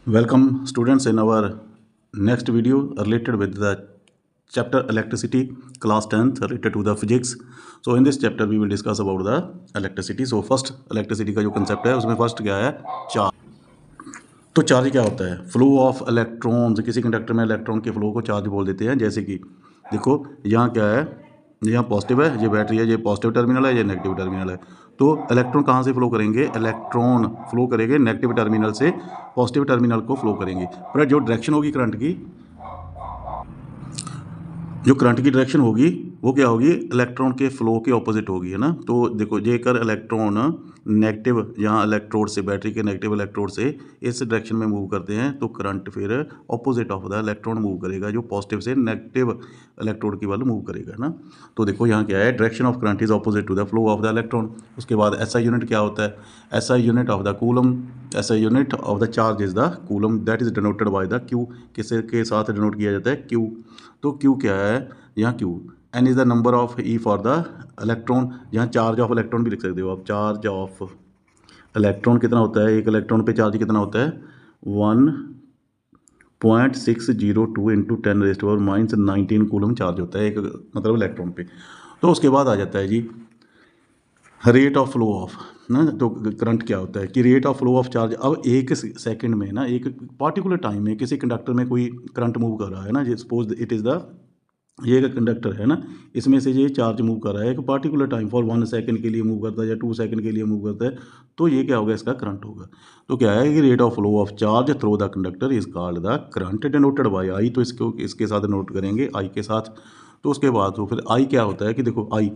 Welcome students in our next video related with the chapter electricity class 10th related to the physics. So in this chapter we will discuss about the electricity. So first electricity का जो concept है उसमें first क्या है charge. तो charge क्या होता है? Flow of electrons. किसी कंडक्टर में इलेक्ट्रॉन के फ्लो को चार्ज बोल देते हैं। जैसे कि देखो यहाँ क्या है, यहाँ पॉजिटिव है, ये बैटरी है, ये पॉजिटिव टर्मिनल है, ये नेगेटिव टर्मिनल है। तो इलेक्ट्रॉन कहाँ से फ्लो करेंगे? इलेक्ट्रॉन फ्लो करेंगे नेगेटिव टर्मिनल से पॉजिटिव टर्मिनल को फ्लो करेंगे। पर जो डायरेक्शन होगी करंट की, जो करंट की डायरेक्शन होगी वो क्या होगी? इलेक्ट्रॉन के फ्लो के ऑपोजिट होगी, है ना। तो देखो जेकर इलेक्ट्रॉन नेगेटिव, यहाँ इलेक्ट्रोड से, बैटरी के नेगेटिव इलेक्ट्रोड से इस डायरेक्शन में मूव करते हैं तो करंट फिर opposite of the electron move करेगा, जो पॉजिटिव से नेगेटिव इलेक्ट्रोड की वाला मूव करेगा, है ना। तो देखो यहाँ क्या है, direction of current is opposite to the flow of the electron. उसके बाद एसआई यूनिट क्या होता है? SI unit of the coulomb, SI unit of the charge is the coulomb, that is denoted by the Q. किसके के साथ denote किया जाता है? क्यू। तो क्यू क्या है यहाँ? Q n is the number of e for the electron. यहाँ चार्ज ऑफ इलेक्ट्रॉन भी लिख सकते हो आप। चार्ज ऑफ इलेक्ट्रॉन कितना होता है? एक इलेक्ट्रॉन पे चार्ज कितना होता है? 1.602 इंटू 10⁻⁻19 कूलम चार्ज होता है एक मतलब इलेक्ट्रॉन पे। तो उसके बाद आ जाता है जी रेट ऑफ फ्लो ऑफ ना। तो करंट क्या होता है कि rate of flow of charge. अब एक सेकंड में ना, एक पार्टिकुलर टाइम में किसी कंडक्टर में कोई करंट मूव कर रहा है ना, सपोज इट इज़ द, ये एक कंडक्टर है ना, इसमें से ये चार्ज मूव कर रहा है एक पार्टिकुलर टाइम, फॉर 1 सेकंड के लिए मूव करता है या 2 सेकंड के लिए मूव करता है, तो ये क्या होगा? इसका करंट होगा। तो क्या है कि rate of flow of charge through the conductor is called the current denoted by I. तो इसको इसके साथ नोट करेंगे आई के साथ। तो उसके बाद तो फिर आई क्या होता है कि देखो आई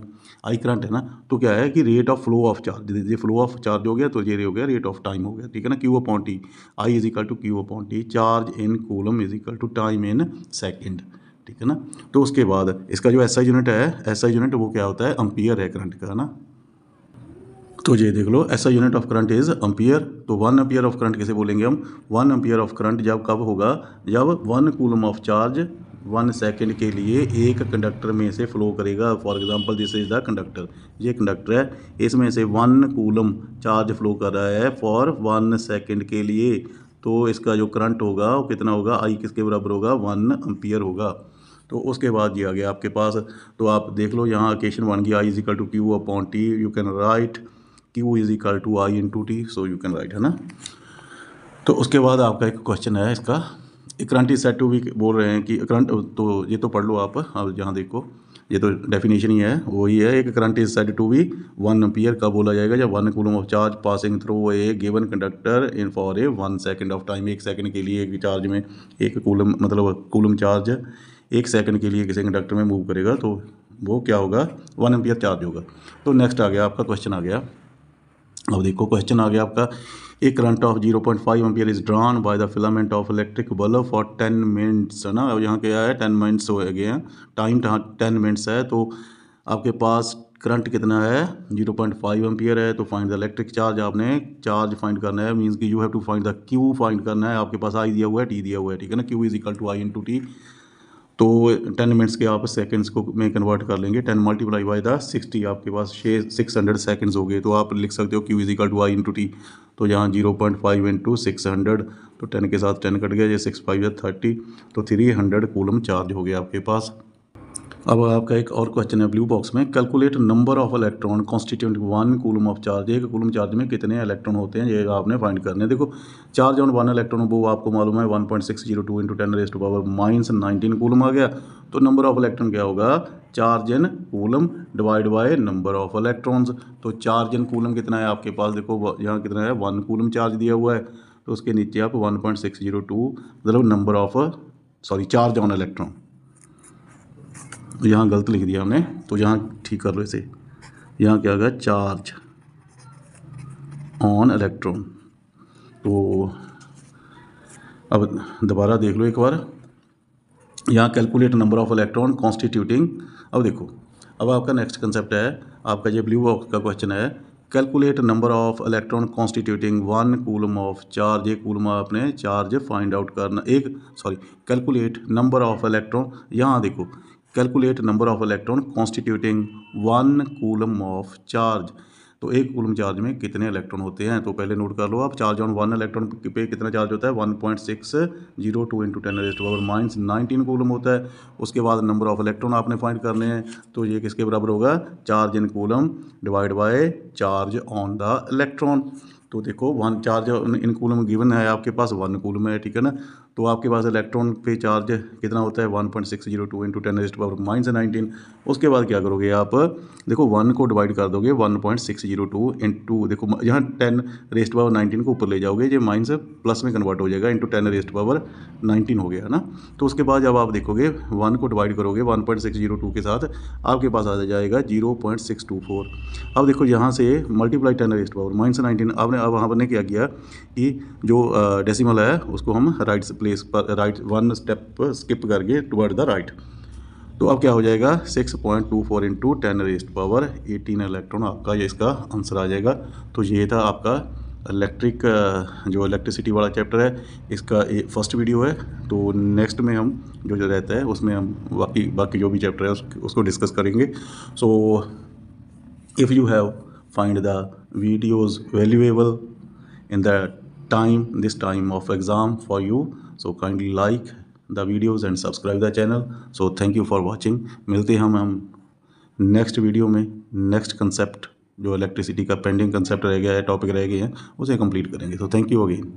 करंट है ना, तो क्या है कि rate of flow of charge, ये फ्लो ऑफ चार्ज हो गया तो ये हो गया रेट ऑफ टाइम हो गया, ठीक है ना। Q upon T, I is equal to Q upon T, charge in coulomb is equal to time in second, ठीक है ना। तो उसके बाद इसका जो एसआई यूनिट है, एसआई यूनिट वो क्या होता है? एम्पियर है करंट का, है ना। तो ये देख लो, SI unit of current is ampere. तो 1 एम्पियर ऑफ करंट किसे बोलेंगे हम? 1 एम्पियर ऑफ करंट जब कब होगा? जब 1 कूलम ऑफ चार्ज 1 सेकेंड के लिए एक कंडक्टर में से फ्लो करेगा। For example this is the conductor, ये कंडक्टर है, इसमें से 1 कूलम चार्ज फ्लो कर रहा है फॉर 1 सेकेंड के लिए। तो इसका जो करंट होगा वो कितना होगा? आई किसके बराबर होगा? 1 एम्पियर होगा। तो उसके बाद ये आ गया आपके पास। तो आप देख लो यहाँ इक्वेशन बन गया, I is equal to Q upon T. You can write Q is equal to I into T, so you can write, है ना। तो उसके बाद आपका एक क्वेश्चन है इसका, करंट इज सेट टू भी बोल रहे हैं कि करंट, तो ये तो पढ़ लो आप। अब यहाँ देखो ये तो डेफिनेशन ही है, वही है। एक current is set to be 1 ampere कब बोला जाएगा? जब 1 coulomb of charge passing through a given conductor in for a 1 second of time. 1 second के लिए एक चार्ज में, एक कूलम मतलब कूलम चार्ज 1 सेकेंड के लिए किसी कंडक्टर में मूव करेगा तो वो क्या होगा? 1 एम्पियर चार्ज होगा। तो नेक्स्ट आ गया आपका क्वेश्चन आ गया। अब देखो क्वेश्चन आ गया आपका, एक current of 0.5 ampere is drawn by the filament of electric bulb for 10 minutes, है ना। अब यहाँ क्या है? 10 मिनट्स हो गए हैं, टाइम 10 मिनट्स है। तो आपके पास करंट कितना है? 0.5 एम्पियर है। तो फाइंड द इलेक्ट्रिक चार्ज, आपने चार्ज फाइंड करना है, मीन्स कि you have to find the Q find करना है। आपके पास आई दिया हुआ है, टी दिया हुआ है, ठीक है ना। Q is equal to I into T. तो 10 मिनट्स के आप सेकंड्स को में कन्वर्ट कर लेंगे, 10 मल्टीप्लाई बाई द 60, आपके पास 600 सेकंड्स हो गए। तो आप लिख सकते हो Q is equal to I into T. तो यहाँ 0.5 इंटू 600, तो 10 के साथ 10 कट गया, ये 6 5 30, तो 300 कूलम चार्ज हो गया आपके पास। अब आपका एक और क्वेश्चन है ब्लू बॉक्स में, calculate number of electron constitute 1 coulomb of charge. एक कूलम चार्ज में कितने इलेक्ट्रॉन होते हैं, ये आपने फाइंड करने हैं। देखो चार्ज ऑन 1 इलेक्ट्रॉन वो आपको मालूम है 1.602 इंटू 10⁻⁻19 कूलम आ गया। तो नंबर ऑफ इलेक्ट्रॉन क्या होगा? Charge in coulomb divide by number of electrons. तो चार्ज इन कूलम कितना है आपके पास? देखो यहाँ कितना है? 1 कूलम चार्ज दिया हुआ है, तो उसके नीचे आप 1.602 मतलब number of, sorry charge on electron, यहाँ गलत लिख दिया हमने, तो यहाँ ठीक कर लो इसे। यहाँ क्या होगा? Charge on electron. तो अब दोबारा देख लो एक बार, यहाँ calculate number of electron constituting. अब देखो, अब आपका नेक्स्ट कंसेप्ट है, आपका ये ब्लू बॉक्स का क्वेश्चन है, calculate number of electron constituting 1 coulomb of charge. एक कूलम आपने चार्ज फाइंड आउट करना, कैलकुलेट नंबर ऑफ इलेक्ट्रॉन। यहाँ देखो calculate number of electron constituting 1 coulomb of charge. तो एक कूलम चार्ज में कितने इलेक्ट्रॉन होते हैं, तो पहले नोट कर लो आप। चार्ज ऑन 1 इलेक्ट्रॉन पे कितना चार्ज होता है, 1.602 इंटू 10⁻⁻19 कूलम होता है। उसके बाद नंबर ऑफ इलेक्ट्रॉन आपने फाइंड करने हैं, तो ये किसके बराबर होगा, charge in coulomb divide by charge on the electron. तो देखो 1 चार्ज इन कूलम गिवन है आपके पास, 1 कूलम है, ठीक है ना। तो आपके पास इलेक्ट्रॉन पे चार्ज कितना होता है, 1.602 इंटू 10⁻⁻19। उसके बाद क्या करोगे आप, देखो 1 को डिवाइड कर दोगे 1.602 इंटू, देखो यहाँ 10⁻19 को ऊपर ले जाओगे, ये माइनस प्लस में कन्वर्ट हो जाएगा, इंटू 10⁻19 हो गया ना। तो उसके बाद जब आप देखोगे 1 को डिवाइड करोगे 1.602 के साथ, आपके पास आ जाएगा 0.624। अब देखो यहाँ से मल्टीप्लाई 10⁻⁻19 आपने, अब वहाँ पर क्या किया कि जो डेसिमल है उसको हम राइट प्लेस पर, राइट 1 स्टेप स्किप करके टुवर्ड द राइट। तो अब क्या हो जाएगा, 6.24 इंटू 10⁻18 इलेक्ट्रॉन आपका ये इसका आंसर आ जाएगा। तो ये था आपका जो इलेक्ट्रिसिटी वाला चैप्टर है, इसका फर्स्ट वीडियो है। तो नेक्स्ट में हम जो रहता है उसमें हम बाकी जो भी चैप्टर है उसको डिस्कस करेंगे। So if you have find the videos valuable in the this time of exam for you, so kindly like the videos and subscribe the channel. So thank you for watching। मिलते हैं हम next video में, next concept जो electricity का pending concept रह गया है, topic रह गए हैं, उसे कंप्लीट करेंगे। तो थैंक यू अगेन।